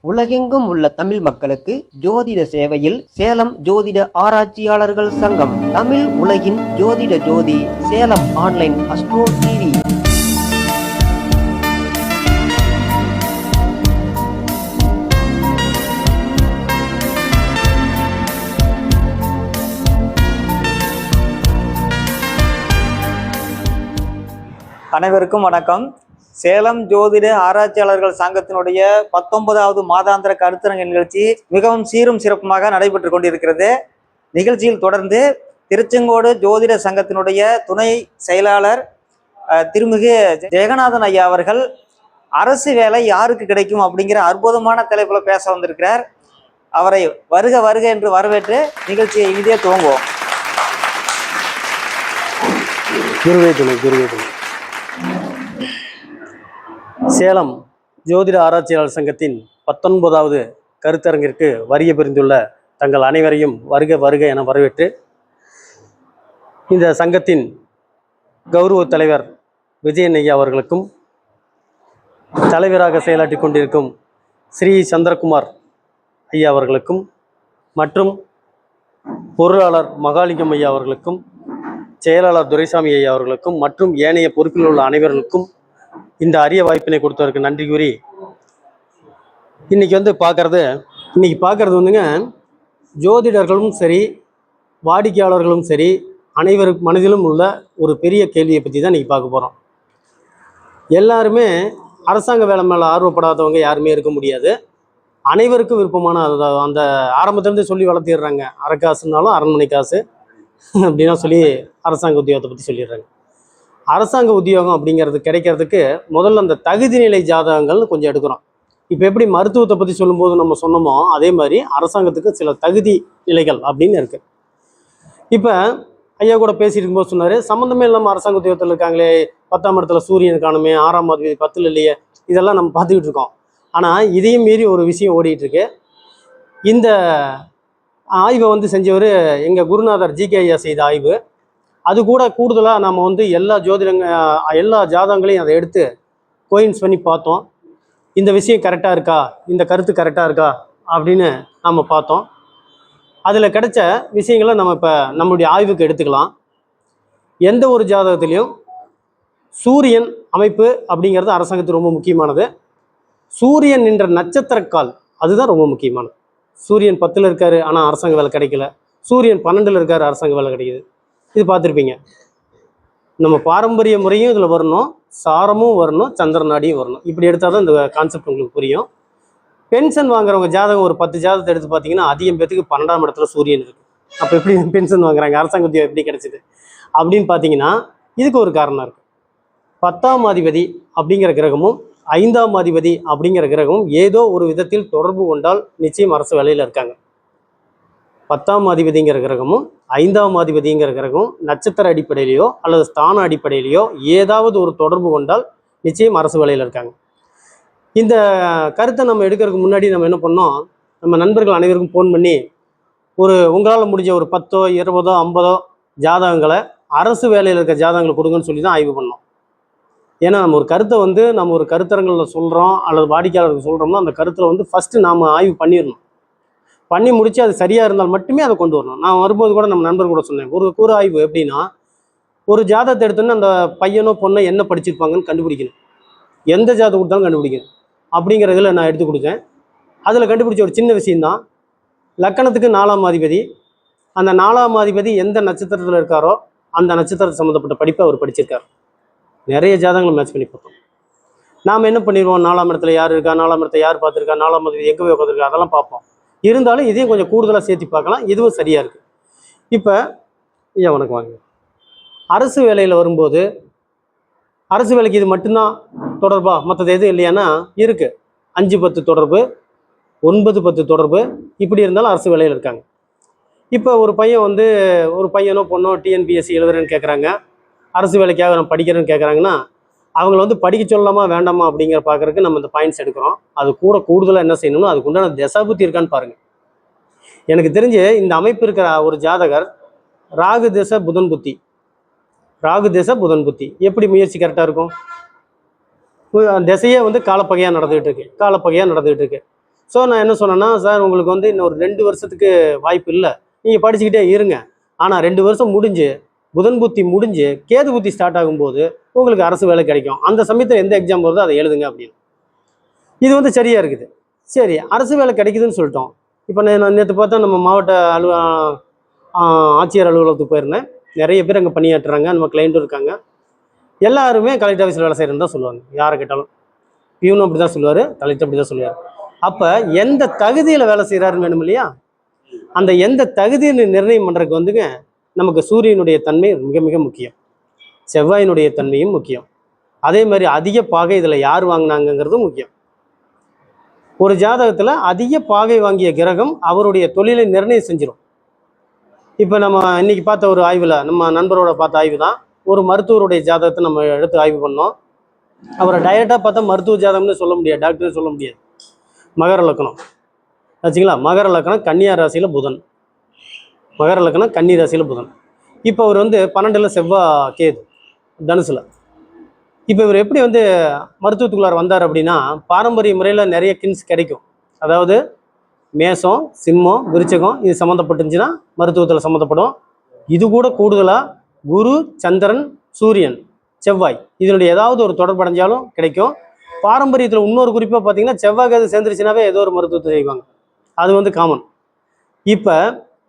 உலகெங்கும் உள்ள தமிழ் மக்களுக்கு ஜோதிட சேவையில் சேலம் ஜோதிட ஆராய்ச்சியாளர்கள் சங்கம். தமிழ் உலகின் ஜோதிட ஜோதி சேலம் ஆன்லைன் அஸ்ட்ரோ டிவி. அனைவருக்கும் வணக்கம். சேலம் ஜோதிட ஆராய்ச்சியாளர்கள் சங்கத்தினுடைய 19வது மாதாந்திர கருத்தரங்க நிகழ்ச்சி மிகவும் சீரும் சிறப்புமாக நடைபெற்று கொண்டிருக்கிறது. நிகழ்ச்சியில் தொடர்ந்து திருச்செங்கோடு ஜோதிட சங்கத்தினுடைய துணை செயலாளர் திருமிகு ஜெகநாதன் ஐயா அவர்கள் அரசு வேலை யாருக்கு கிடைக்கும் அப்படிங்கிற அற்புதமான தலைப்புல பேச வந்திருக்கிறார். அவரை வருக வருக என்று வரவேற்று நிகழ்ச்சியை இனிதே துவங்குவோம். சேலம் ஜோதிட ஆராய்ச்சியாளர் சங்கத்தின் 19வது கருத்தரங்கிற்கு வருகை புரிந்துள்ள தங்கள் அனைவரையும் வருக வருக என வரவேற்று, இந்த சங்கத்தின் கௌரவ தலைவர் விஜயன் ஐயா அவர்களுக்கும், தலைவராக செயலாற்றி கொண்டிருக்கும் ஸ்ரீ சந்திரகுமார் ஐயா அவர்களுக்கும், மற்றும் பொருளாளர் மகாலிங்கம் ஐயா அவர்களுக்கும், செயலாளர் துரைசாமி ஐயா அவர்களுக்கும், மற்றும் ஏனைய பொறுப்பில் உள்ள அனைவர்களுக்கும் இந்த அரிய வாய்ப்பினை கொடுத்தவருக்கு நன்றி கூறி, இன்னைக்கு பார்க்கறது வந்துங்க, ஜோதிடர்களும் சரி, வாடிக்கையாளர்களும் சரி, அனைவருக்கு மனதிலும் உள்ள ஒரு பெரிய கேள்வியை பற்றி தான் இன்றைக்கி பார்க்க போகிறோம். எல்லாருமே அரசாங்க வேலை மேலே ஆர்வப்படாதவங்க யாருமே இருக்க முடியாது. அனைவருக்கும் விருப்பமான அந்த ஆரம்பத்திலேருந்து சொல்லி வளர்த்திடுறாங்க. அரை காசுனாலும் அரண்மனை காசு அப்படின்னா சொல்லி அரசாங்க உத்தியோகத்தை பற்றி சொல்லிடுறாங்க. அரசாங்க உத்தியோகம் அப்படிங்கிறது கிடைக்கிறதுக்கு முதல்ல அந்த தகுதி நிலை ஜாதகங்கள்னு கொஞ்சம் எடுக்கிறோம். இப்போ எப்படி மருத்துவத்தை பற்றி சொல்லும்போது நம்ம சொன்னோமோ, அதே மாதிரி அரசாங்கத்துக்கு சில தகுதி நிலைகள் அப்படின்னு இருக்குது. இப்போ ஐயா கூட பேசிட்டு இருக்கும்போது சொன்னார், சம்மந்தமே இல்லாமல் அரசாங்க உத்தியோகத்தில் இருக்காங்களே, 10ஆம் இடத்துல சூரியன் காணுமே, 6ஆம் அதிபதி 10ல் இல்லையே, இதெல்லாம் நம்ம பார்த்துக்கிட்டு இருக்கோம். ஆனால் இதையும் மீறி ஒரு விஷயம் ஓடிட்டுருக்கு. இந்த ஆய்வை செஞ்சவர் எங்கள் குருநாதர் ஜிகே ஐயா செய்த ஆய்வு. அது கூட கூடுதலாக நம்ம எல்லா ஜாதகங்களையும் அதை எடுத்து கோயின்ஸ் பண்ணி பார்த்தோம். இந்த விஷயம் கரெக்டாக இருக்கா, இந்த கருத்து கரெக்டாக இருக்கா அப்படின்னு நம்ம பார்த்தோம். அதில் கிடைச்ச விஷயங்களை நம்ம இப்போ நம்மளுடைய ஆய்வுக்கு எடுத்துக்கலாம். எந்த ஒரு ஜாதகத்திலையும் சூரியன் அமைப்பு அப்படிங்கிறது அரசாங்கத்துக்கு ரொம்ப முக்கியமானது. சூரியன் என்ற நட்சத்திரக்கால் அதுதான் ரொம்ப முக்கியமானது. சூரியன் 10ல் இருக்காரு, ஆனால் அரசாங்க வேலை கிடைக்கல. சூரியன் 12ல் இருக்காரு, அரசாங்க வேலை கிடைக்குது. இது பார்த்துருப்பீங்க. நம்ம பாரம்பரிய முறையும் இதில் வரணும், சாரமும் வரணும், சந்திரநாடியும் வரணும். இப்படி எடுத்தால் தான் இந்த கான்செப்ட் உங்களுக்கு புரியும். பென்ஷன் வாங்குறவங்க ஜாதகம் ஒரு 10 ஜாதகத்தை எடுத்து பார்த்தீங்கன்னா அதிகம் பேத்துக்கு 12ஆம் இடத்துல சூரியன் இருக்குது. அப்போ எப்படி பென்ஷன் வாங்குறாங்க, அரசாங்க உத்தியோகம் எப்படி கிடைச்சிது அப்படின்னு பார்த்தீங்கன்னா இதுக்கு ஒரு காரணம் இருக்குது. 10ஆம் அதிபதி அப்படிங்கிற கிரகமும் 5ஆம் அதிபதி அப்படிங்கிற கிரகமும் ஏதோ ஒரு விதத்தில் தொடர்பு கொண்டால் நிச்சயம் அரசு வேலையில் இருக்காங்க. 10ஆம் அதிபதிங்கிற கிரகமும் 5ஆம் அதிபதிங்கிற கிரகமும் நட்சத்திர அடிப்படையிலையோ அல்லது ஸ்தான அடிப்படையிலையோ ஏதாவது ஒரு தொடர்பு கொண்டால் நிச்சயம் அரசு வேலையில் இருக்காங்க. இந்த கருத்தை நம்ம எடுக்கிறதுக்கு முன்னாடி நம்ம என்ன பண்ணோம், நம்ம நண்பர்கள் அனைவருக்கும் ஃபோன் பண்ணி உங்களால் முடிஞ்ச ஒரு 10, 20, 50 ஜாதகங்களை அரசு வேலையில் இருக்க ஜாதகங்களை கொடுங்கன்னு சொல்லி தான் ஆய்வு பண்ணோம். ஏன்னா நம்ம ஒரு கருத்தை நம்ம ஒரு கருத்தரங்களில் சொல்கிறோம் அல்லது வாடிக்கையாளருக்கு சொல்கிறோம்னா அந்த கருத்தில் ஃபஸ்ட்டு நாம் ஆய்வு பண்ணிடணும். பண்ணி முடிச்சு அது சரியாக இருந்தால் மட்டுமே அதை கொண்டு வரணும். நான் வரும்போது கூட நம்ம நண்பர் கூட சொன்னேன், ஒரு ஆய்வு எப்படின்னா, ஒரு ஜாதகத்தை எடுத்தோன்னே அந்த பையனோ பொண்ணோ என்ன படிச்சிருப்பாங்கன்னு கண்டுபிடிக்கணும். எந்த ஜாதகம் கொடுத்தாலும் கண்டுபிடிக்கணும் அப்படிங்கிறதுல நான் எடுத்து கொடுத்தேன். அதில் கண்டுபிடிச்ச ஒரு சின்ன விஷயந்தான், லக்கணத்துக்கு 4ஆம் அதிபதி, அந்த 4ஆம் அதிபதி எந்த நட்சத்திரத்தில் இருக்காரோ அந்த நட்சத்திரத்தை சம்மந்தப்பட்ட படிப்பை அவர் படிச்சிருக்கார். நிறைய ஜாதகங்களை மேட்ச் பண்ணி பார்த்தோம். நாம் என்ன பண்ணிடுவோம், 4ஆம் இடத்துல யார் இருக்கா, 4ஆம் இடத்தை யார் பார்த்துருக்கா, 4ஆம் அதிபதி எங்கே போய் உட்காந்துருக்கா, அதெல்லாம் பார்ப்போம். இருந்தாலும் இதையும் கொஞ்சம் கூடுதலாக சேர்த்து பார்க்கலாம். இதுவும் சரியாக இருக்குது. இப்போ ஐயா வணக்கம் வாங்க. அரசு வேலையில் வரும்போது அரசு வேலைக்கு இது மட்டும்தான் தொடர்பா, மற்றது எதுவும் இல்லையானா இருக்குது. 5-10 தொடர்பு, 9-10 தொடர்பு, இப்படி இருந்தாலும் அரசு வேலையில் இருக்காங்க. இப்போ ஒரு பையனோ பொண்ணோ டிஎன்பிஎஸ்சி எழுதுறேன்னு கேட்குறாங்க, அரசு வேலைக்காக நான் படிக்கிறேன்னு கேட்குறாங்கன்னா அவங்கள படிக்க சொல்லலாமா வேண்டாமா அப்படிங்கிற பார்க்குறதுக்கு நம்ம இந்த பாயிண்ட்ஸ் எடுக்கிறோம். அது கூடுதலாக என்ன செய்யணும்னா அதுக்கு உண்டான தசாபுத்தி இருக்கான்னு பாருங்கள். எனக்கு தெரிஞ்சு இந்த அமைப்பு இருக்கிற ஒரு ஜாதகர் ராகு திசை புதன் புத்தி எப்படி முயற்சி கரெக்டாக இருக்கும்? திசையே காலப்பகையாக நடந்துகிட்டு இருக்கு. ஸோ நான் என்ன சொன்னேன்னா, சார் உங்களுக்கு வந்து இன்னும் ஒரு 2 வருஷத்துக்கு வாய்ப்பு இல்லை, நீங்கள் படிச்சுக்கிட்டே இருங்க. ஆனால் 2 வருஷம் முடிஞ்சு புதன் புத்தி முடிஞ்சு கேது புத்தி ஸ்டார்ட் ஆகும்போது உங்களுக்கு அரசு வேலை கிடைக்கும். அந்த சமயத்தில் எந்த எக்ஸாம் வருதோ அதை எழுதுங்க அப்படின்னு. இது வந்து சரியா இருக்குது. சரி, அரசு வேலை கிடைக்குதுன்னு சொல்லிட்டோம். இப்போ நான் நேற்று பார்த்தா நம்ம மாவட்ட ஆட்சியர் அலுவலகத்துக்கு போயிருந்தேன். நிறைய பேர் அங்கே பணியாற்றுறாங்க, நம்ம கிளைண்ட்டும் இருக்காங்க. எல்லாருமே கலெக்டர் ஆஃபீஸில் வேலை செய்கிறேன்னு தான் சொல்லுவாங்க. யாரை கேட்டாலும் பியூனும் அப்படி தான் சொல்லுவார், கலெக்டர் அப்படி தான் சொல்லுவார். அப்போ எந்த தகுதியில் வேலை செய்கிறாருன்னு வேணும் இல்லையா? அந்த எந்த தகுதின்னு நிர்ணயம் பண்ணுறதுக்கு வந்துங்க நமக்கு சூரியனுடைய தன்மை மிக மிக முக்கியம், செவ்வாயினுடைய தன்மையும் முக்கியம். அதே மாதிரி அதிக பாகை இதில் யார் வாங்கினாங்கிறதும் முக்கியம். ஒரு ஜாதகத்தில் அதிக பாகை வாங்கிய கிரகம் அவருடைய தொழிலை நிர்ணயம் செஞ்சிடும். இப்போ நம்ம இன்னைக்கு பார்த்த ஒரு ஆய்வில், நம்ம நண்பரோட பார்த்த ஆய்வு தான், ஒரு மருத்துவருடைய ஜாதகத்தை நம்ம எடுத்து ஆய்வு பண்ணோம். அவரை டைரெக்டாக பார்த்தா மருத்துவ ஜாதகம்னு சொல்ல முடியாது, டாக்டர்னு சொல்ல முடியாது. மகர லக்கணம் ஆச்சுங்களா? மகர லக்கணம் கன்னியா ராசியில் புதன், மகர லக்கணம் கன்னி ராசியில் புதன். இப்போ அவர் வந்து 12ல் செவ்வாய் கேது தனுசுல. இப்போ இவர் எப்படி வந்து மருத்துவத்துக்குள்ளார வந்தார் அப்படின்னா, பாரம்பரிய முறையில் நிறைய கின்ஸ் கிடைக்கும். அதாவது மேஷம், சிம்மம், விருச்சகம் இது சம்மந்தப்பட்டுருந்துச்சுன்னா மருத்துவத்தில் சம்மந்தப்படும். இது கூட கூடுதலாக குரு, சந்திரன், சூரியன், செவ்வாய் இதனுடைய ஏதாவது ஒரு தொடர்படைஞ்சாலும் கிடைக்கும். பாரம்பரியத்தில் இன்னொரு குறிப்பாக பார்த்தீங்கன்னா செவ்வாய் கேது சேர்ந்துருச்சுனாவே ஏதோ ஒரு மருத்துவத்தை செய்வாங்க, அது வந்து காமன். இப்போ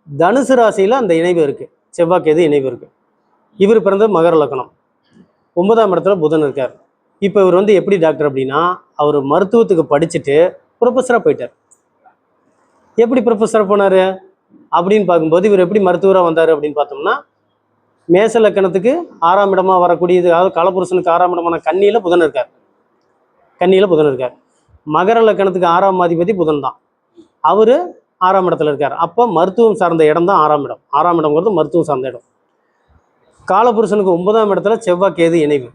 தனுசு ராசியில் அந்த இணைவு இருக்குது, செவ்வாய் கேது இணைவு இருக்குது. இவர் பிறந்த மகர லக்கணம், 9ஆம் இடத்துல புதன் இருக்கார். இப்போ இவர் வந்து எப்படி டாக்டர் அப்படின்னா, அவர் மருத்துவத்துக்கு படிச்சுட்டு ப்ரொஃபஸராக போயிட்டார். எப்படி ப்ரொஃபஸராக போனார் அப்படின்னு பார்க்கும்போது இவர் எப்படி மருத்துவராக வந்தார் அப்படின்னு பார்த்தோம்னா, மேச லக்கணத்துக்கு 6ஆம் இடமா வரக்கூடியது, அதாவது காலபுருஷனுக்கு 6ஆம் இடமான கன்னியில் புதன் இருக்கார். கன்னியில் புதன் இருக்கார். மகர லக்கணத்துக்கு 6ஆம் அதிபதி புதன் தான், அவர் 6ஆம் இடத்துல இருக்கார். அப்போ மருத்துவம் சார்ந்த இடம் தான் 6ஆம் இடம். 6ஆம் இடம்ங்கிறது மருத்துவம் சார்ந்த இடம். காலபுருஷனுக்கு 9ஆம் இடத்துல செவ்வாய் கேது இணைவு.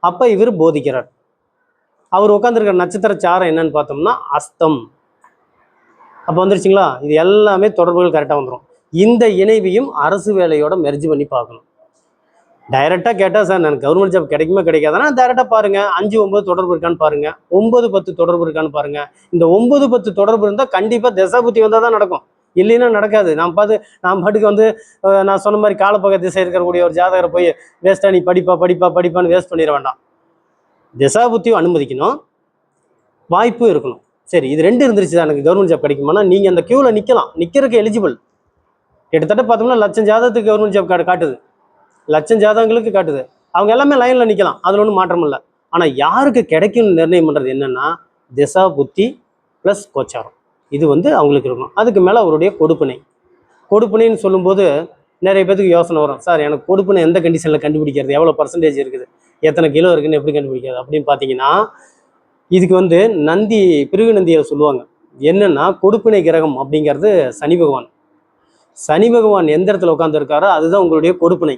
அப்போ இவர் போதிக்கிறார். அவர் உட்காந்துருக்கிற நட்சத்திர சாரம் என்னன்னு பார்த்தோம்னா அஸ்தம். அப்போ வந்துருச்சுங்களா? இது எல்லாமே தொடர்புகள் கரெக்டாக வந்துடும். இந்த இணைவையும் அரசு வேலையோட மெர்ஜ் பண்ணி பார்க்கணும். டைரெக்டாக கேட்டால் சார் எனக்கு கவர்மெண்ட் ஜாப் கிடைக்குமா கிடைக்காதுன்னா டைரெக்டாக பாருங்கள், 5, 9 தொடர்பு இருக்கான்னு பாருங்கள், 9, 10 தொடர்பு இருக்கான்னு பாருங்கள். இந்த 9, 10 தொடர்பு இருந்தால் கண்டிப்பாக தசாபுத்தி வந்தால் தான் நடக்கும், இல்லைன்னா நடக்காது. நான் பாட்டுக்கு வந்து நான் சொன்ன மாதிரி காலப்பக திசை இருக்கக்கூடிய ஒரு ஜாதகரை போய் வேஸ்ட்டாக நீ படிப்பான்னு வேஸ்ட் பண்ணிட வேண்டாம். தசாபுத்தியும் அனுமதிக்கணும், வாய்ப்பும் இருக்கணும். சரி, இது 2 இருந்துருச்சு தான் எனக்கு கவர்மெண்ட் ஜாப் கிடைக்குமானா நீங்கள் அந்த க்யூவில் நிற்கிறதுக்கு எலிஜிபிள். கிட்டத்தட்ட பார்த்தோம்னா 1,00,000 ஜாதகத்துக்கு கவர்மெண்ட் ஜாப் காட்டுது, 1,00,000 ஜாதகங்களுக்கு காட்டுது. அவங்க எல்லாமே லைனில் நிற்கலாம், அதில் ஒன்றும் மாற்றம் இல்லை. ஆனால் யாருக்கு கிடைக்கும்னு நிர்ணயம் பண்ணுறது என்னென்னா திசா புத்தி ப்ளஸ் கோச்சாரம், இது வந்து அவங்களுக்கு இருக்கணும். அதுக்கு மேலே அவருடைய கொடுப்பினைன்னு சொல்லும்போது நிறைய பேருக்கு யோசனை வரும், சார் எனக்கு கொடுப்பினை எந்த கண்டிஷனில் கண்டுபிடிக்கிறது, எவ்வளோ பர்சன்டேஜ் இருக்குது, எத்தனை கிலோ இருக்குன்னு எப்படி கண்டுபிடிக்கிறது அப்படின்னு பார்த்தீங்கன்னா, இதுக்கு வந்து நந்தி, பிருகு நந்தியை சொல்லுவாங்க. என்னென்னா கொடுப்பினை கிரகம் அப்படிங்கிறது சனி பகவான். சனி பகவான் எந்த இடத்துல உட்காந்துருக்காரோ அதுதான் உங்களுடைய கொடுப்பினை.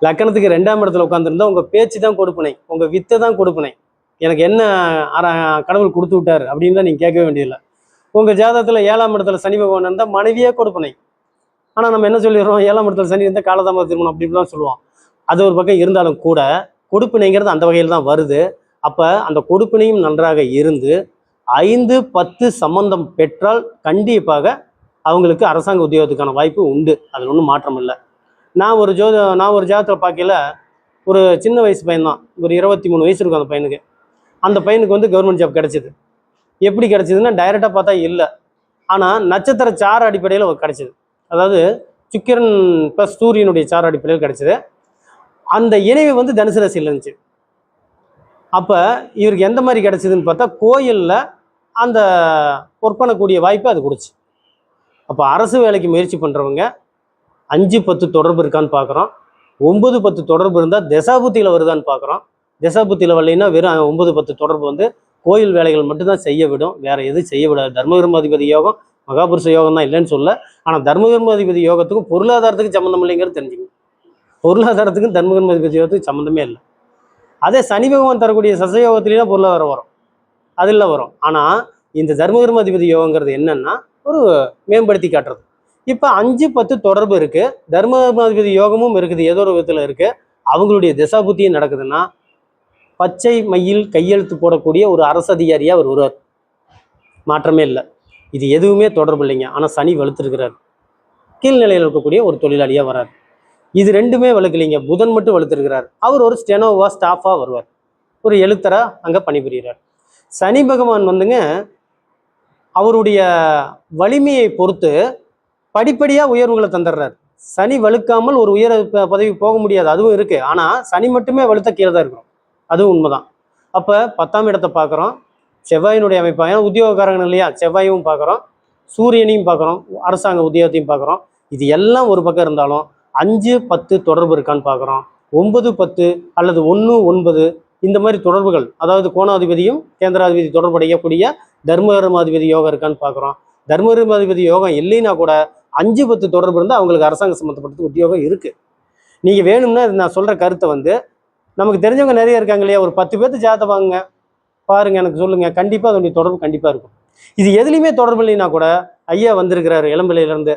லக்கணத்துக்கு 2ஆம் இடத்துல உட்காந்துருந்தா உங்கள் பேச்சு தான் கொடுப்பினை, உங்கள் வித்தை தான் கொடுப்பினை. எனக்கு என்ன கடவுள் கொடுத்து விட்டார் அப்படின்னு தான் நீங்கள் கேட்க வேண்டியதில்லை. உங்கள் ஜாதகத்தில் 7ஆம் இடத்துல சனி பகவான் இருந்தால் மனைவியே கொடுப்பினை. ஆனால் நம்ம என்ன சொல்லிடுறோம், 7ஆம் இடத்துல சனி இருந்தால் காலதாமத திருமணம் அப்படின்லாம் சொல்லுவோம். அது ஒரு பக்கம் இருந்தாலும் கூட கொடுப்பினைங்கிறது அந்த வகையில் தான் வருது. அப்போ அந்த கொடுப்பினையும் நன்றாக இருந்து 5, 10 சம்பந்தம் பெற்றால் கண்டிப்பாக அவங்களுக்கு அரசாங்க உத்தியோகத்துக்கான வாய்ப்பு உண்டு, அதில் ஒன்றும் மாற்றம் இல்லை. நான் ஒரு ஜாதகத்தில் பார்க்கல, ஒரு சின்ன வயசு பையன்தான், ஒரு 23 வயசு இருக்கும் அந்த பையனுக்கு. அந்த பையனுக்கு வந்து கவர்மெண்ட் ஜாப் கிடைச்சிது. எப்படி கிடைச்சிதுன்னா டைரெக்டாக பார்த்தா இல்லை, ஆனால் நட்சத்திர சார அடிப்படையில் கிடைச்சிது. அதாவது சுக்கிரன் ப்ளஸ் சூரியனுடைய சார அடிப்படையில் கிடைச்சிது. அந்த இணைவு வந்து தனுசு ராசியில் இருந்துச்சு. அப்போ இவருக்கு எந்த மாதிரி கிடைச்சிதுன்னு பார்த்தா கோயிலில் அந்த ஒர்க் பண்ணக்கூடிய வாய்ப்பை அது கொடுச்சு. அப்போ அரசு வேலைக்கு முயற்சி பண்ணுறவங்க 5, 10 தொடர்பு இருக்கான்னு பார்க்குறோம். 9, 10 தொடர்பு இருந்தால் தசாபுத்தியில் வருதான்னு பார்க்குறோம். தசாபுத்தியில் வரலைன்னா வெறும் 9, 10 தொடர்பு வந்து கோயில் வேலைகள் மட்டும்தான் செய்ய விடும், வேறு எதுவும் செய்ய விடாது. தர்மகர்மாதிபதி யோகம் மகாபுருஷ யோகம் தான் இல்லைன்னு சொல்ல, ஆனால் தர்மகர்மாதிபதி யோகத்துக்கும் பொருளாதாரத்துக்கு சம்மந்தம் இல்லைங்கிறது தெரிஞ்சுக்கணும். பொருளாதாரத்துக்கும் தர்மகர்மாதிபதி யோகத்துக்கு சம்மந்தமே இல்லை. அதே சனி பகவான் தரக்கூடிய சசயோகத்திலாம் பொருளாதாரம் வரும், அதில் வரும். ஆனால் இந்த தர்மகர்மாதிபதி யோகங்கிறது என்னன்னா ஒரு மேம்படுத்தி காட்டுறது. இப்போ 5, 10 தொடர்பு இருக்கு, தர்மகர்மாதிபதி யோகமும் இருக்குது, ஏதோ ஒரு விதத்தில் இருக்கு. அவங்களுடைய திசாபுத்தியும் நடக்குதுன்னா பச்சை மையில் கையெழுத்து போடக்கூடிய ஒரு அரசு அதிகாரியா அவர் வருவார். மாற்றமே இல்லை. இது எதுவுமே தொடர்பு இல்லைங்க. ஆனால் சனி வலுத்திருக்கிறார், கீழ்நிலையில் இருக்கக்கூடிய ஒரு தொழிலாளியாக வரார். இது ரெண்டுமே வலுக்கலைங்க. புதன் மட்டும் வலுத்திருக்கிறார். அவர் ஒரு ஸ்டெனோவா ஸ்டாஃபாக வருவார், ஒரு எழுத்தரா அங்கே பணிபுரிகிறார். சனி பகவான் வந்துங்க அவருடைய வலிமையை பொறுத்து படிப்படியாக உயர்வுகளை தந்துடுறார். சனி வலுக்காமல் ஒரு உயர பதவி போக முடியாது, அதுவும் இருக்கு. ஆனால் சனி மட்டுமே வலுத்த கீழே தான் இருக்கும், அதுவும் உண்மைதான். அப்போ 10ஆம் இடத்தை பார்க்குறோம், செவ்வாயினுடைய அமைப்பாக, ஏன்னா உத்தியோகக்காரங்க இல்லையா, செவ்வாயும் பார்க்குறோம், சூரியனையும் பார்க்குறோம், அரசாங்க உத்தியோகத்தையும் பார்க்குறோம். இது எல்லாம் ஒரு பக்கம் இருந்தாலும் 5, 10 தொடர்பு இருக்கான்னு பார்க்குறோம். 9, 10 அல்லது 1, 9 இந்த மாதிரி தொடர்புகள், அதாவது கோணாதிபதியும் கேந்திராதிபதி தொடர்புடையக்கூடிய தர்மகர்மாதிபதி யோகம் இருக்கான்னு பார்க்குறோம். தர்மகர்மாதிபதி யோகம் இல்லைன்னா கூட 5, 10 தொடர்பு இருந்தால் அவங்களுக்கு அரசாங்க சம்மந்தப்பட்ட உத்தியோகம் இருக்குது. நீங்கள் வேணும்னா நான் சொல்கிற கருத்தை வந்து நமக்கு தெரிஞ்சவங்க நிறைய இருக்காங்க இல்லையா, ஒரு 10 பேர்த்து ஜாதகத்தை வாங்குங்க, பாருங்க, எனக்கு சொல்லுங்கள், கண்டிப்பாக அதனுடைய தொடர்பு கண்டிப்பாக இருக்கும். இது எதுலையுமே தொடர்பு இல்லைன்னா கூட ஐயா வந்திருக்கிறாரு இளம்பிள்ளையிலேருந்து,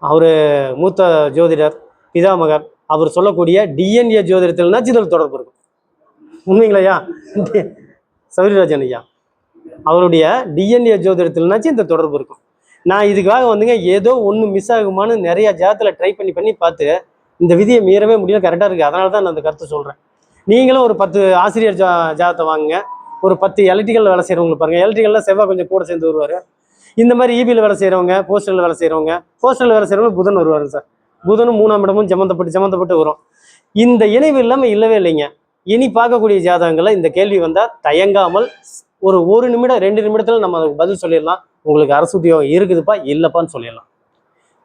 அவர் மூத்த ஜோதிடர் பிதாமகர், அவர் சொல்லக்கூடிய டிஎன்ஏ ஜோதிடத்தில்னாச்சு இதில் தொடர்பு இருக்கும். உண்மைங்களையா சௌரிராஜன் ஐயா அவருடைய டிஎன்ஏ ஜோதிடத்தில்னாச்சு இந்த தொடர்பு இருக்கும். நான் இதுக்காக வந்துங்க ஏதோ ஒன்று மிஸ் ஆகுமான்னு நிறைய ஜாதத்தில் ட்ரை பண்ணி பார்த்து இந்த விதியை மீறவே முடியல, கரெக்டாக இருக்குது. அதனால தான் நான் அந்த கருத்தை சொல்கிறேன். நீங்களும் ஒரு 10 ஆசிரியர் ஜாதத்தை வாங்குங்க, ஒரு 10 எலக்ட்ரிக்கல் வேலை செய்கிறவங்களை பாருங்கள். எலக்ட்ரிக்கலில் செவ்வாய் கொஞ்சம் கூட சேர்ந்து வருவார். இந்த மாதிரி இபியில் வேலை செய்கிறவங்க, போஸ்டரில் வேலை செய்கிறவங்க புதன் வருவார் சார். புதனும் 3ஆம் இடமும் சம்மந்தப்பட்டு வரும். இந்த இணைவு இல்லாமல் இல்லவே இல்லைங்க. இனி பார்க்கக்கூடிய ஜாதகங்களில் இந்த கேள்வி வந்தால் தயங்காமல் ஒரு 1 நிமிடம் 2 நிமிடத்தில் நம்ம அதுக்கு பதில் சொல்லிடலாம். உங்களுக்கு அரசு உத்தியோகம் இருக்குதுப்பா இல்லைப்பான்னு சொல்லிடலாம்.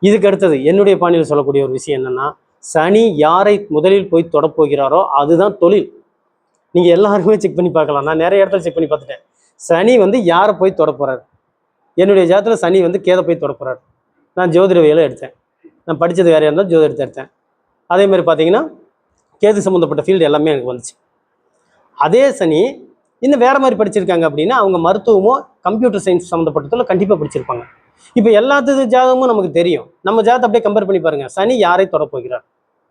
இதுக்கு அடுத்தது என்னுடைய பாணியில் சொல்லக்கூடிய ஒரு விஷயம் என்னென்னா, சனி யாரை முதலில் போய் தொடப்போகிறாரோ அதுதான் தொழில். நீங்கள் எல்லாருக்குமே செக் பண்ணி பார்க்கலாம், நான் நிறைய இடத்துல செக் பண்ணி பார்த்துட்டேன். சனி வந்து யாரை போய் தொடப்போறாரு, என்னுடைய ஜாதத்தில் சனி வந்து கேதை போய் தொடப்போறாரு. நான் ஜோதிடவியலை எடுத்தேன், நான் படித்தது வேறையாக இருந்தால் ஜோதிடத்தை எடுத்தேன். அதே மாதிரி பார்த்தீங்கன்னா கேது சம்மந்தப்பட்ட ஃபீல்டு எல்லாமே எனக்கு வந்துச்சு. அதே சனி இன்னும் வேறு மாதிரி படிச்சிருக்காங்க அப்படின்னா அவங்க மருத்துவமோ கம்ப்யூட்டர் சயின்ஸ் சம்மந்தப்பட்டதில் கண்டிப்பாக படிச்சிருப்பாங்க. இப்போ எல்லாத்து ஜாதகமும் நமக்கு தெரியும். நம்ம ஜாதகத்தை அப்படியே கம்பேர் பண்ணி பாருங்கள். சனி யாரை தொடப்போகிறார்,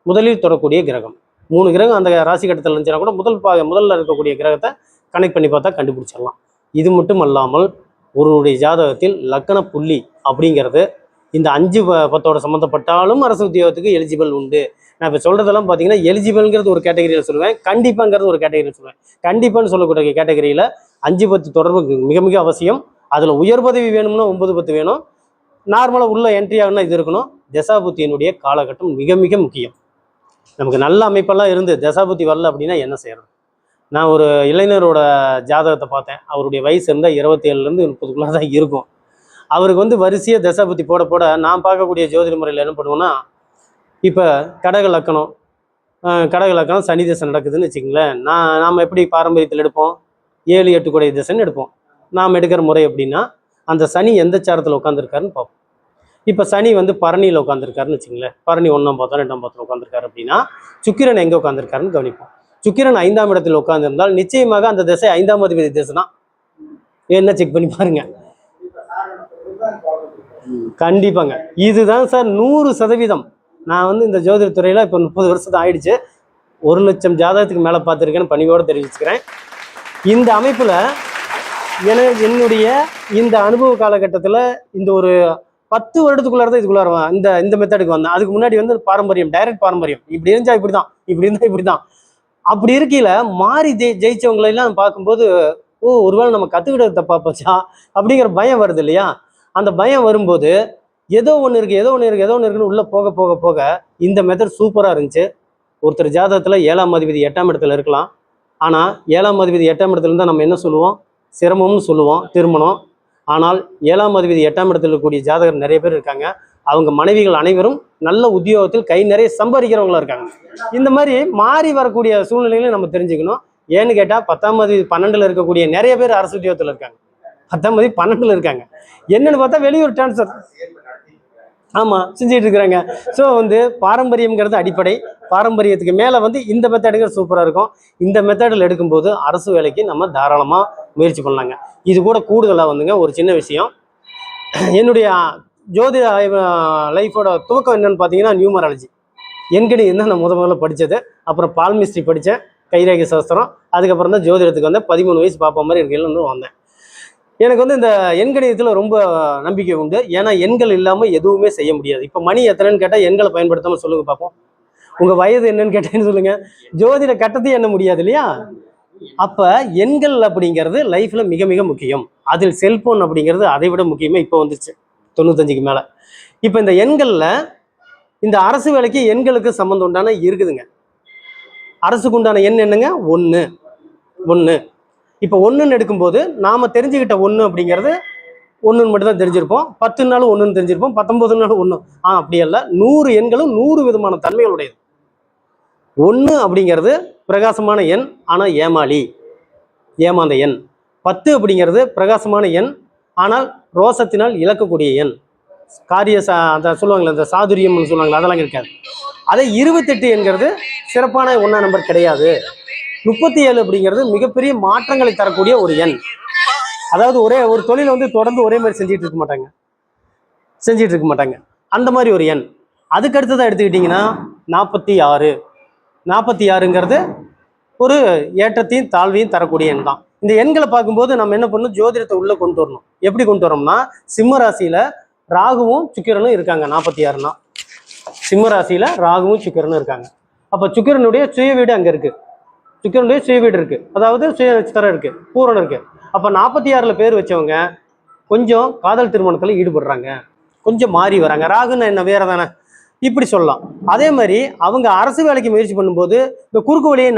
முதலில் தொடரக்கூடிய கிரகம். 3 கிரகம் அந்த ராசி கட்டத்தில் இருந்துச்சுன்னா கூட முதல்ல இருக்கக்கூடிய கிரகத்தை கனெக்ட் பண்ணி பார்த்தா கண்டுபிடிச்சிடலாம். இது மட்டும் அல்லாமல் ஒருவருடைய ஜாதகத்தில் லக்கண புள்ளி அப்படிங்கிறது இந்த 5, 10 சம்மந்தப்பட்டாலும் அரசு உத்தியோகத்துக்கு எலிஜிபிள் உண்டு. நான் இப்போ சொல்கிறதெல்லாம் பார்த்தீங்கன்னா எலிஜிபிள்ங்கிறது ஒரு கேட்டகரியில் சொல்லுவேன், கண்டிப்பாங்கிறது ஒரு கேட்டகரியில் சொல்லுவேன். கண்டிப்பான்னு சொல்லக்கூடிய கேட்டகரியில் 5, 10 தொடர்பு மிக மிக அவசியம். அதில் உயர் பதவி வேணும்னா 9, 10 வேணும். நார்மலாக உள்ள என்ட்ரி ஆகுனா இது இருக்கணும். தசாபுத்தியினுடைய காலகட்டம் மிக மிக முக்கியம். நமக்கு நல்ல அமைப்பெல்லாம் இருந்து தசாபுத்தி வரல அப்படின்னா என்ன செய்யறது? நான் ஒரு இளைஞரோட ஜாதகத்தை பார்த்தேன். அவருடைய வயசு இருந்தால் 27லேருந்து 30க்குள்ளே தான் இருக்கும். அவருக்கு வந்து வரிசையாக தசாபுத்தி போட போட நான் பார்க்கக்கூடிய ஜோதிட முறையில் என்ன பண்ணுவோன்னா, இப்போ கடக லக்கணம் சனி தசை நடக்குதுன்னு வச்சுங்களேன். நாம் எப்படி பாரம்பரியத்தில் எடுப்போம், 7, 8 குடை தசைன்னு எடுப்போம். நாம் எடுக்கிற முறை எப்படின்னா, அந்த சனி எந்த சாரத்தில் உட்காந்துருக்காருன்னு பார்ப்போம். இப்போ சனி வந்து பரணியில் உட்காந்துருக்காருன்னு வச்சுங்களேன். பரணி 1ஆம் பாதம் 2ஆம் பாதத்தில் உட்காந்துருக்காரு அப்படின்னா சுக்கிரன் எங்கே உட்காந்துருக்காருன்னு கவனிப்போம். சுக்கிரன் 5ஆம் இடத்தில் உட்கார்ந்திருந்தால் நிச்சயமாக அந்த திசை 5ஆம் அதிபதி திசை தான். என்ன செக் பண்ணி பாருங்க. கண்டிப்பாங்க, இதுதான் சார் 100%. நான் வந்து இந்த ஜோதிட துறையில் இப்போ 30 வருஷம் ஆயிடுச்சு. 1 லட்சம் ஜாதகத்துக்கு மேலே பார்த்துருக்கேன்னு பணிவோடு தெரிவிச்சுக்கிறேன். இந்த அமைப்பில் என்னுடைய இந்த அனுபவ காலகட்டத்தில் இந்த ஒரு 10 வருடத்துக்குள்ளார தான் இதுக்குள்ளார இந்த மெத்தடுக்கு வந்தேன். அதுக்கு முன்னாடி வந்து பாரம்பரியம், டைரக்ட் பாரம்பரியம், இப்படி இருந்தால் இப்படி தான், இப்படி இருந்தால் இப்படி தான். அப்படி இருக்கையில் மாறி ஜெயிச்சவங்களெல்லாம் பார்க்கும்போது, ஒருவேளை நம்ம கற்றுக்கிட்டது தப்பா போச்சா அப்படிங்கிற பயம் வருது இல்லையா? அந்த பயம் வரும்போது ஏதோ ஒன்று இருக்குன்னு உள்ளே போக போக போக இந்த மெத்தட் சூப்பராக இருந்துச்சு. ஒருத்தர் ஜாதகத்தில் 7ஆம் அதிபதி 8ஆம் இடத்துல இருக்கலாம். ஆனால் 7ஆம் அதிபதி 8ஆம் இடத்துல இருந்தால் நம்ம என்ன சொல்லுவோம்? சிரமம்னு சொல்லுவோம், திருமணம். ஆனால் 7ஆம் அதிபதி 8ஆம் இடத்துல இருக்கக்கூடிய ஜாதகர் நிறைய பேர் இருக்காங்க. அவங்க மனைவிகள் அனைவரும் நல்ல உத்தியோகத்தில் கை நிறைய சம்பாதிக்கிறவங்களா இருக்காங்க. இந்த மாதிரி மாறி வரக்கூடிய சூழ்நிலைகளை நம்ம தெரிஞ்சுக்கணும். ஏன்னு கேட்டால் 10ஆம் அதிபதி 12ல் இருக்கக்கூடிய நிறைய பேர் அரசு உத்தியோகத்தில் இருக்காங்க. 10ஆம் அதிபதி 12ல் இருக்காங்க. என்னன்னு பார்த்தா வெளியூர் டிரான்ஸ்ஃபர், ஆமாம், செஞ்சுட்டு இருக்கிறாங்க. ஸோ வந்து பாரம்பரியம்ங்கிறது அடிப்படை. பாரம்பரியத்துக்கு மேலே வந்து இந்த மெத்தடுங்கிற சூப்பராக இருக்கும். இந்த மெத்தடில் எடுக்கும்போது அரசு வேலைக்கு நம்ம தாராளமாக முயற்சி பண்ணலாங்க. இது கூட கூடுதலாக வந்துங்க ஒரு சின்ன விஷயம். என்னுடைய ஜோதிட லைஃபோட துவக்கம் என்னன்னு பார்த்தீங்கன்னா நியூமராலஜி, எண்கணிதம் தான் நான் முதல்ல படித்தது. அப்புறம் பால்மிஸ்ட்ரி படித்தேன், கைரேகை சாஸ்திரம். அதுக்கப்புறம் தான் ஜோதிடத்துக்கு வந்தேன். 13 வயசு பாப்பா மாதிரி இருக்கையில் வந்து வந்தேன். எனக்கு வந்து இந்த எண்கணிதத்தில் ரொம்ப நம்பிக்கை உண்டு. ஏன்னா எண்கள் இல்லாமல் எதுவுமே செய்ய முடியாது. இப்போ மணி எத்தனைன்னு கேட்டால் எண்களை பயன்படுத்தாமல் சொல்லுங்க பார்ப்போம். உங்கள் வயது என்னன்னு கேட்டேன்னு சொல்லுங்க. ஜோதிட கட்டத்தையும் எண்ண முடியாது இல்லையா? அப்போ எண்கள் அப்படிங்கிறது லைஃப்பில் மிக மிக முக்கியம். அதில் செல்ஃபோன் அப்படிங்கிறது அதை விட முக்கியமாக இப்போ வந்துச்சு 95க்கு மேலே. இப்போ இந்த எண்களில் இந்த அரசு வேலைக்கு எண்களுக்கு சம்மந்தம் உண்டான இருக்குதுங்க. அரசுக்கு உண்டான எண் என்னங்க? 1. இப்போ 1ன்னு எடுக்கும்போது நாம் தெரிஞ்சுக்கிட்ட 1 அப்படிங்கிறது 1ன்னு மட்டும் தான் தெரிஞ்சிருப்போம். 10 நாளும் 1ன்னு தெரிஞ்சிருப்போம். 19 நாளும் 1. அப்படி அல்ல, 100 எண்களும் 100 விதமான தன்மைகளுடையது. 1 அப்படிங்கிறது பிரகாசமான எண், ஆனால் ஏமாந்த எண். 10 அப்படிங்கிறது பிரகாசமான எண், ஆனால் ரோசத்தினால் இழக்கக்கூடிய எண். அந்த சொல்லுவாங்களே, அந்த சாதுரியம்னு சொல்லுவாங்களே, அதெல்லாம் இருக்காது. அதே 28 என்கிறது சிறப்பான ஒன்றா நம்பர் கிடையாது. 37 அப்படிங்கிறது மிகப்பெரிய மாற்றங்களை தரக்கூடிய ஒரு எண். அதாவது ஒரு தொழிலை வந்து தொடர்ந்து ஒரே மாதிரி செஞ்சிட்டு இருக்க மாட்டாங்க. அந்த மாதிரி ஒரு எண். அதுக்கு அடுத்ததான் எடுத்துக்கிட்டிங்கன்னா 46ங்கிறது ஒரு ஏற்றத்தையும் தாழ்வையும் தரக்கூடிய எண் தான். இந்த எண்களை பார்க்கும்போது நம்ம என்ன பண்ணணும்? ஜோதிடத்தை உள்ள கொண்டு வரணும். எப்படி கொண்டு வரோம்னா, சிம்ம ராசியில ராகுவும் சுக்கிரனும் இருக்காங்க. 46னா சிம்ம ராசியில ராகுவும் சுக்கிரனும் இருக்காங்க. அப்போ சுக்கிரனுடைய சுய வீடு அங்கே இருக்கு. சுக்கிரனுடைய சுய வீடு இருக்கு, அதாவது சுய நட்சத்திரம் இருக்கு, பூரணம் இருக்கு. அப்போ 46ல் பேர் வச்சவங்க கொஞ்சம் காதல் திருமணத்தில் ஈடுபடுறாங்க, கொஞ்சம் மாறி வராங்க. ராகுன்னு என்ன வேற தானே, இப்படி சொல்லலாம். அதே மாதிரி அவங்க அரசு வேலைக்கு முயற்சி பண்ணும்போது இந்த குறுக்கு வழியை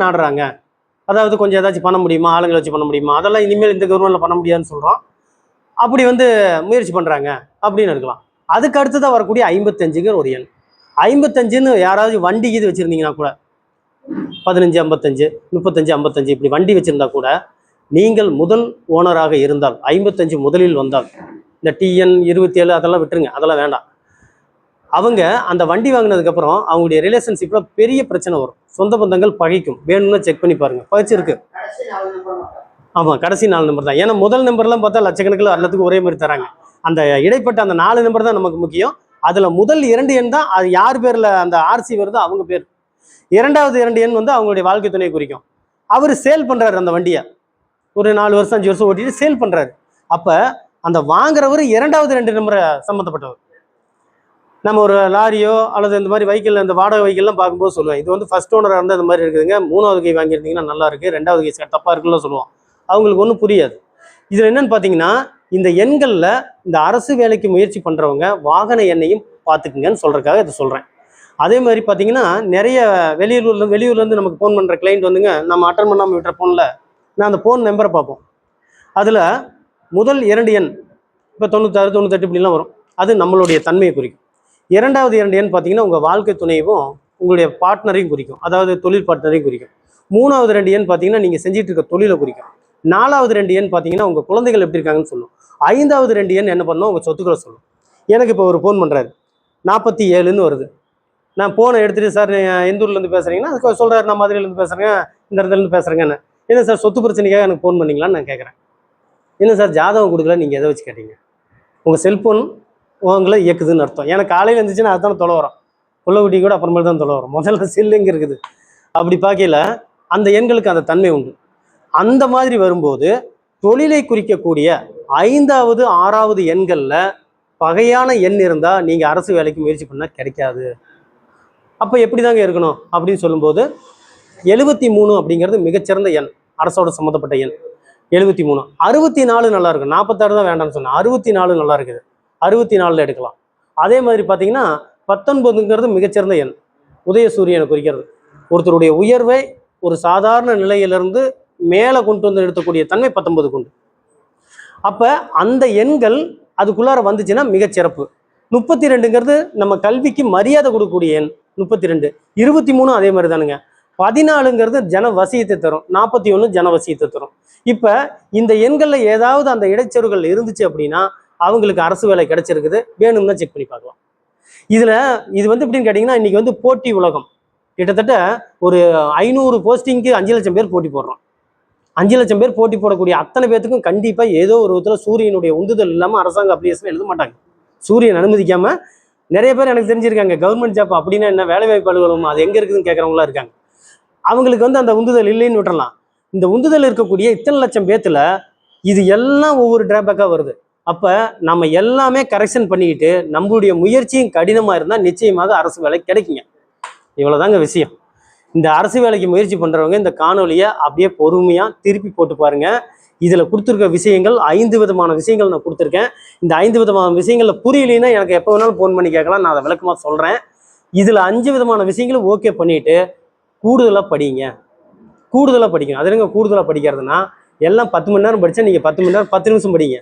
நாடுறாங்க. அதாவது கொஞ்சம் ஏதாச்சும் பண்ண முடியுமா, ஆளுங்களை வச்சு பண்ண முடியுமா, அதெல்லாம் இனிமேல் இந்த கவர்மெண்ட்ல பண்ண முடியாதுன்னு சொல்கிறோம். அப்படி வந்து முயற்சி பண்ணுறாங்க அப்படின்னு இருக்கலாம். அதுக்கு அடுத்ததான் வரக்கூடிய 55ங்கிற ஒரு எண். 55ன்னு யாராவது வண்டி இது வச்சுருந்தீங்கன்னா கூட 15, 55, 35, 55 இப்படி வண்டி வச்சுருந்தா கூட நீங்கள் முதல் ஓனராக இருந்தால், 55 முதலில் வந்தால், இந்த TN 27 அதெல்லாம் விட்டுருங்க, அதெல்லாம் வேண்டாம். அவங்க அந்த வண்டி வாங்கினதுக்கப்புறம் அவங்களுடைய ரிலேஷன்ஷிப்பில் பெரிய பிரச்சனை வரும். சொந்த பந்தங்கள் பகைக்கும். வேணும்னா செக் பண்ணி பாருங்க, பகைச்சிருக்கு. ஆமாம், கடைசி 4 நம்பர் தான். ஏன்னா முதல் நம்பர்லாம் பார்த்தா லட்சக்கணக்கில் எல்லாத்துக்கும் ஒரே மாதிரி தராங்க. அந்த இடைப்பட்ட அந்த 4 நம்பர் தான் நமக்கு முக்கியம். அதில் முதல் 2 எண் தான் அது யார் பேரில் அந்த RC வருதோ அவங்க பேர். இரண்டாவது 2 எண் வந்து அவங்களுடைய வாழ்க்கை துணையை குறிக்கும். அவர் சேல் பண்ணுறாரு அந்த வண்டியை, ஒரு 4 வருஷம் 5 வருஷம் ஓட்டிட்டு சேல் பண்ணுறாரு. அப்போ அந்த வாங்குறவர் இரண்டாவது 2 நம்பரை சம்மந்தப்பட்டவர். நம்ம ஒரு லாரியோ அல்லது இந்த மாதிரி வெஹிக்கிள், இந்த வாடகை வெஹிக்கிள்லாம் பார்க்கும்போது சொல்லுவேன், இது வந்து ஃபர்ஸ்ட் ஓனராக இருந்தால் இந்த மாதிரி இருக்குதுங்க, 3வது கை வாங்கியிருந்தீங்கன்னா நல்லா இருக்குது, 2வது கை தப்பாக இருக்குன்னு சொல்லுவோம். அவங்களுக்கு ஒன்றும் புரியாது. இதில் என்னன்னு பார்த்தீங்கன்னா, இந்த எண்களில் இந்த அரசு வேலைக்கு முயற்சி பண்ணுறவங்க வாகன எண்ணையும் பார்த்துக்குங்கன்னு சொல்கிறதுக்காக இதை சொல்கிறேன். அதே மாதிரி பார்த்தீங்கன்னா, நிறைய வெளியூர்லேருந்து நமக்கு ஃபோன் பண்ணுற கிளைண்ட் வந்துங்க, நம்ம அட்டன் பண்ணாமல் விட்டுற ஃபோனில் நான் அந்த ஃபோன் நம்பரை பார்ப்போம். அதில் முதல் 2 எண் இப்போ 96, 98 இப்படிலாம் வரும். அது நம்மளுடைய தன்மையை குறிக்கும். இரண்டாவது 2 எண் பார்த்தீங்கன்னா உங்கள் வாழ்க்கை துணையும் உங்களுடைய பார்ட்னரையும் குறிக்கும், அதாவது தொழில் பார்ட்னரையும் குறிக்கும். 3வது 2 எண் பார்த்தீங்கன்னா நீங்கள் செஞ்சுட்டு இருக்க தொழிலை குறிக்கும். 4வது 2 எண் பார்த்தீங்கன்னா உங்கள் குழந்தைகள் எப்படி இருக்காங்கன்னு சொல்லும். 5வது 2 எண் என்ன பண்ணணும்? உங்கள் சொத்துக்களை சொல்லும். எனக்கு இப்போ ஒரு ஃபோன் பண்ணுறாரு, 47ன்னு வருது. நான் ஃபோனை எடுத்துகிட்டு, சார் எந்த ஊர்லேருந்து பேசுகிறீங்கன்னா அதுக்கு சொல்கிறார், நான் மதுரையிலேருந்து பேசுகிறேங்க, இந்த இடத்துலேருந்து பேசுகிறேங்கன்னு. என்ன சார் சொத்து பிரச்சனைக்காக எனக்கு ஃபோன் பண்ணிங்களான்னு நான் கேட்குறேன். என்ன சார் ஜாதகம் கொடுக்கல, நீங்கள் எதை வச்சு கேட்டீங்க? உங்கள் செல்ஃபோன் உங்களை இயக்குதுன்னு அர்த்தம். ஏன்னா காலையில் இருந்துச்சுன்னா அதுதானே தொலை வரும், குட்டி கூட அப்புறமேல தான் தொலை வரும். முதல்ல செல்லுங்க இருக்குது. அப்படி பார்க்கல அந்த எண்களுக்கு அந்த தன்மை உண்டு. அந்த மாதிரி வரும்போது தொழிலை குறிக்கக்கூடிய 5வது 6வது எண்களில் பகையான எண் இருந்தால் நீங்கள் அரசு வேலைக்கு முயற்சி பண்ணால் கிடைக்காது. அப்போ எப்படி தாங்க இருக்கணும் அப்படின்னு சொல்லும்போது 73 அப்படிங்கிறது மிகச்சிறந்த எண், அரசோட சம்மந்தப்பட்ட எண் 73. 64 நல்லா இருக்கும். 46 தான் வேண்டாம்னு சொன்னேன், 64 நல்லா இருக்குது, 64ல் எடுக்கலாம். அதே மாதிரி பார்த்தீங்கன்னா 19ங்கிறது மிகச்சிறந்த எண், உதயசூரியனை குறிக்கிறது. ஒருத்தருடைய உயர்வை ஒரு சாதாரண நிலையிலிருந்து மேலே கொண்டு வந்து நிறுத்தக்கூடிய தன்மை 19க்கு உண்டு. அப்போ அந்த எண்கள் அதுக்குள்ளார வந்துச்சுன்னா மிகச்சிறப்பு. 32ங்கிறது நம்ம கல்விக்கு மரியாதை கொடுக்கக்கூடிய எண் 32. 23 அதே மாதிரி தானுங்க. 14ங்கிறது ஜன வசியத்தை தரும், 41 ஜன வசியத்தை தரும். இப்போ இந்த எண்களில் ஏதாவது அந்த இடைச்செருகள் இருந்துச்சு அப்படின்னா அவங்களுக்கு அரசு வேலை கிடைச்சிருக்குது, வேணும்னா செக் பண்ணி பார்க்கலாம். இது வந்து எப்படின்னு கேட்டிங்கன்னா, இன்றைக்கி வந்து போட்டி உலகம். கிட்டத்தட்ட ஒரு 500 போஸ்டிங்க்கு 5 லட்சம் பேர் போட்டி போடுறோம். 5 லட்சம் பேர் போட்டி போடக்கூடிய அத்தனை பேர்த்துக்கும் கண்டிப்பாக ஏதோ ஒரு விதத்தில் சூரியனுடைய உந்துதல் இல்லாமல் அரசாங்க அப்ளிகேஷன் எழுத மாட்டாங்க. சூரியன் அனுமதிக்காமல் நிறைய பேர் எனக்கு தெரிஞ்சிருக்காங்க. கவர்மெண்ட் ஜாப் அப்படின்னா என்ன, வேலைவாய்ப்பு அலுவலகம் அது எங்கே இருக்குதுன்னு கேட்குறவங்களாம் இருக்காங்க. அவங்களுக்கு வந்து அந்த உந்துதல் இல்லைன்னு விட்டுறலாம். இந்த உந்துதல் இருக்கக்கூடிய இத்தனை லட்சம் பேத்துல இது எல்லாம் ஒவ்வொரு டிராபேக்காக வருது. அப்போ நம்ம எல்லாமே கரெக்ஷன் பண்ணிக்கிட்டு நம்மளுடைய முயற்சியும் கடினமாக இருந்தால் நிச்சயமாக அரசு வேலை கிடைக்குங்க. இவ்வளோதாங்க விஷயம். இந்த அரசு வேலைக்கு முயற்சி பண்ணுறவங்க இந்த காணொலியை அப்படியே பொறுமையாக திருப்பி போட்டு பாருங்க. இதில் கொடுத்துருக்க விஷயங்கள் 5 விதமான விஷயங்கள் நான் கொடுத்துருக்கேன். இந்த 5 விதமான விஷயங்களில் புரியலைன்னா எனக்கு எப்போ வேணாலும் ஃபோன் பண்ணி கேட்கலாம், நான் அதை விளக்கமாக சொல்கிறேன். இதில் 5 விதமான விஷயங்களும் ஓகே பண்ணிவிட்டு கூடுதலாக படிங்க. கூடுதலாக படிக்கணும். அது என்னங்க கூடுதலாக படிக்கிறதுனா, எல்லாம் 10 மணி நேரம் படித்தா நீங்கள் 10 மணி நேரம் 10 நிமிஷம் படிங்க.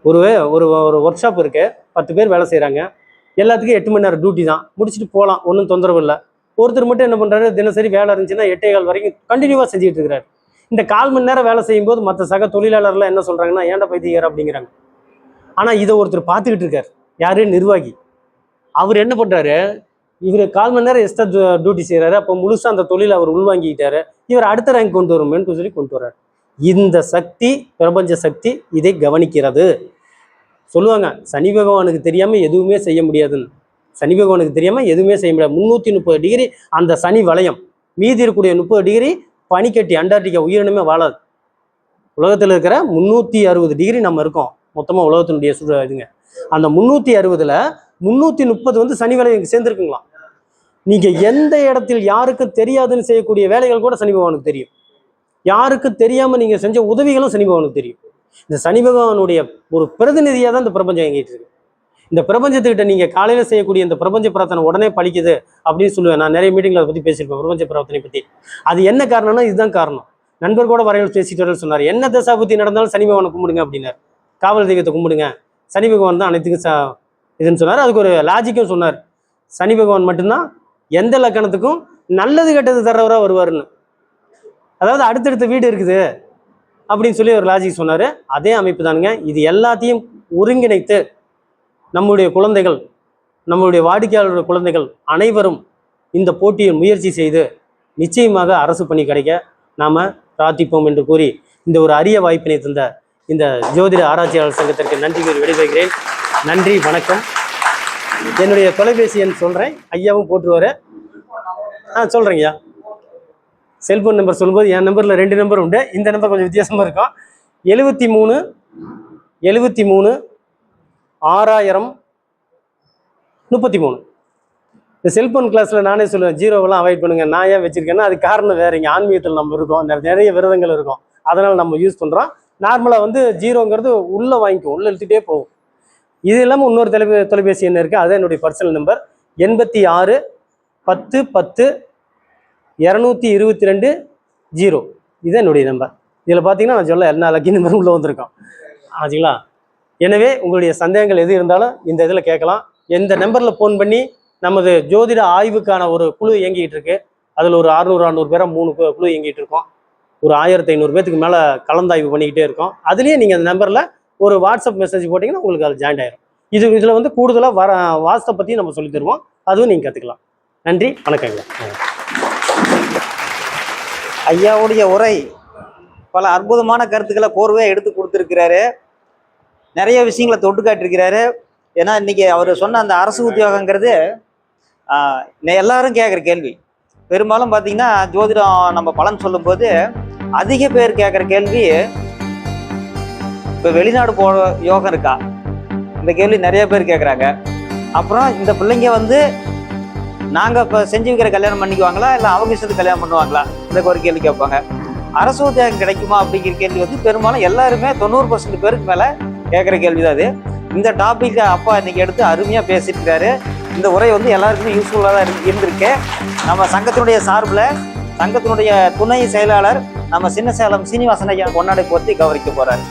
ஒரு ஒரு ஒரு ஒர்க் ஷாப் இருக்குது, 10 பேர் வேலை செய்கிறாங்க, எல்லாத்துக்கும் 8 மணி நேரம் டியூட்டி தான், முடிச்சுட்டு போகலாம், ஒன்றும் தொந்தரவு இல்லை. ஒருத்தர் மட்டும் என்ன பண்ணுறாரு, தினசரி வேலை இருந்துச்சுன்னா 8:15 வரைக்கும் கண்டினியூவாக செஞ்சுட்டு இருக்கிறாரு. இந்த 1/4 மணி நேரம் வேலை செய்யும்போது மற்ற சக தொழிலாளர்லாம் என்ன சொல்கிறாங்கன்னா, ஏன்டா பைத்தியக்கார அப்படிங்கிறாங்க. ஆனால் இதை ஒருத்தர் பார்த்துக்கிட்டு இருக்கார், யாரு, நிர்வாகி. அவர் என்ன பண்ணுறாரு, இவர் 1/4 மணி நேரம் எக்ஸ்ட்ரா டியூட்டி செய்கிறாரு, அப்போ முழுசாக அந்த தொழிலை அவர் உள்வாங்கிக்கிட்டாரு, இவர் அடுத்த ரேங்க் கொண்டு வருமேன்னு சொல்லி கொண்டு வர்றாரு. இந்த சக்தி, பிரபஞ்ச சக்தி இதை கவனிக்கிறது. சொல்லுவாங்க, சனி பகவானுக்கு தெரியாமல் எதுவுமே செய்ய முடியாதுன்னு. சனி பகவானுக்கு தெரியாமல் எதுவுமே செய்ய முடியாது. 330 டிகிரி அந்த சனி வளையம், மீதி இருக்கக்கூடிய 30 டிகிரி பனிக்கட்டி, அண்டார்டிகா உயிரினமே வாழாது. உலகத்தில் இருக்கிற 360 டிகிரி நம்ம இருக்கோம் மொத்தமாக உலகத்தினுடைய இதுங்க. அந்த 360ல் 330 வந்து சனி வளையம் சேர்ந்துருக்குங்களாம். நீங்கள் எந்த இடத்தில் யாருக்கும் தெரியாதுன்னு செய்யக்கூடிய வேலைகள் கூட சனி பகவானுக்கு தெரியும். யாருக்கும் தெரியாமல் நீங்கள் செஞ்ச உதவிகளும் சனி பகவானுக்கு தெரியும். இந்த சனி பகவானுடைய ஒரு பிரதிநிதியாக தான் இந்த பிரபஞ்சம் இயங்கிட்டு இருக்கு. இந்த பிரபஞ்சத்துக்கிட்ட நீங்கள் காலையில் செய்யக்கூடிய இந்த பிரபஞ்ச பிரார்த்தனை உடனே பழிக்குது அப்படின்னு சொல்லுவேன். நான் நிறைய மீட்டிங்கில் அதை பற்றி பேசியிருப்பேன், பிரபஞ்ச பிரார்த்தனை பற்றி. அது என்ன காரணம்னா, இதுதான் காரணம். நண்பர் கூட வரையில் பேசிட்டு சொன்னார், என்ன தசாபுத்தி நடந்தாலும் சனி பகவானை கும்பிடுங்க அப்படின்னார். காவல் தெய்வத்தை கும்பிடுங்க, சனி பகவான் தான் அனைத்துக்கும் இதுன்னு சொன்னார். அதுக்கு ஒரு லாஜிக்கும் சொன்னார். சனி பகவான் மட்டும்தான் எந்த லக்கணத்துக்கும் நல்லது கெட்டது தர்றவராக வருவாருன்னு. அதாவது அடுத்தடுத்த வீடு இருக்குது அப்படின்னு சொல்லி ஒரு லாஜிக் சொன்னார். அதே அமைப்பு தானுங்க. இது எல்லாத்தையும் ஒருங்கிணைத்து நம்முடைய குழந்தைகள், நம்மளுடைய வாடிக்கையாளருடைய குழந்தைகள் அனைவரும் இந்த போட்டியில் முயற்சி செய்து நிச்சயமாக அரசு பணி கிடைக்க நாம் பிரார்த்திப்போம் என்று கூறி இந்த ஒரு அரிய வாய்ப்பினை தந்த இந்த ஜோதிட ஆராய்ச்சியாளர் சங்கத்திற்கு நன்றி கூறி விடைபெறுகிறேன். நன்றி, வணக்கம். என்னுடைய தொலைபேசி எண் சொல்கிறேன், ஐயாவும் போட்டுருவார். சொல்கிறேங்கய்யா. செல்ஃபோன் நம்பர் சொல்லும்போது என் நம்பரில் 2 நம்பர் உண்டு. இந்த நம்பர் கொஞ்சம் வித்தியாசமாக இருக்கும். 73 73 6000 33. இந்த செல்ஃபோன் கிளாஸில் நானே சொல்லுவேன், 0வெல்லாம் அவாய்ட் பண்ணுங்கள். நான் ஏன் வச்சுருக்கேன்னா, அது காரணம் வேறு. இங்கே ஆன்மீகத்தில் நம்ம இருக்கோம், நிறைய விரதங்கள் இருக்கும், அதனால் நம்ம யூஸ் பண்ணுறோம். நார்மலாக வந்து 0ங்கிறது உள்ளே வாங்கிக்கும், உள்ளே இழுத்துகிட்டே போகும். இது இல்லாமல் இன்னொரு தொலைபேசி எண் இருக்குது, அதுதான் என்னுடைய பர்சனல் நம்பர். 86 10 10 222 0. இதுதான் என்னுடைய நம்பர். இதில் பார்த்தீங்கன்னா நான் சொல்ல எல்லா லக்கி நம்பரும் உள்ளே வந்திருக்கோம், ஆச்சுங்களா. எனவே உங்களுடைய சந்தேகங்கள் எது இருந்தாலும் இந்த இதில் கேட்கலாம். எந்த நம்பரில் ஃபோன் பண்ணி நமது ஜோதிட ஆய்வுக்கான ஒரு குழு இயங்கிட்டு இருக்கு. அதில் ஒரு 600 பேராக 3 குழு இயங்கிட்டு இருக்கோம். ஒரு 1500 பேத்துக்கு மேலே கலந்தாய்வு பண்ணிக்கிட்டே இருக்கோம். அதுலேயே நீங்கள் அந்த நம்பரில் ஒரு வாட்ஸ்அப் மெசேஜ் போட்டிங்கன்னா உங்களுக்கு அது ஜாயின் ஆயிரும். இதில் வந்து கூடுதலாக வாட்ஸ்அப் பற்றி நம்ம சொல்லி தருவோம், அதுவும் நீங்கள் கற்றுக்கலாம். நன்றி, வணக்கங்க. ஐயாவுடைய உரை பல அற்புதமான கருத்துக்களை கோர்வையாக எடுத்து கொடுத்துருக்கிறாரு. நிறைய விஷயங்களை தொட்டு காட்டிருக்கிறாரு. ஏன்னா இன்னைக்கு அவர் சொன்ன அந்த அரசு உத்தியோகங்கிறது எல்லாரும் கேட்குற கேள்வி. பெரும்பாலும் பார்த்தீங்கன்னா ஜோதிடம் நம்ம பலன் சொல்லும்போது அதிக பேர் கேட்குற கேள்வி, இப்போ வெளிநாடு போக யோகம் இருக்கா, இந்த கேள்வி நிறைய பேர் கேட்குறாங்க. அப்புறம் இந்த பிள்ளைங்க வந்து நாங்கள் இப்போ செஞ்சு வைக்கிற கல்யாணம் பண்ணிக்குவாங்களா, இல்லை அவங்க இஷ்டத்துக்கு கல்யாணம் பண்ணுவாங்களா, இந்த ஒரு கேள்வி கேட்பாங்க. அரசு உத்தியோகம் கிடைக்குமா அப்படிங்கிற கேள்வி வந்து பெரும்பாலும் எல்லாருமே 90% பேருக்கு மேலே கேட்குற கேள்வி தான் அது. இந்த டாப்பிக்கை அப்பா இன்னைக்கு எடுத்து அருமையாக பேசிட்டு இருக்காரு. இந்த உரை வந்து எல்லாருக்குமே யூஸ்ஃபுல்லாக தான் இருந்திருக்கு. நம்ம சங்கத்தினுடைய சார்பில் சங்கத்தினுடைய துணை செயலாளர் நம்ம சின்ன சேலம் சீனிவாசன் ஐயா பொன்னாடை போர்த்தி கௌரவிக்க போகிறார்.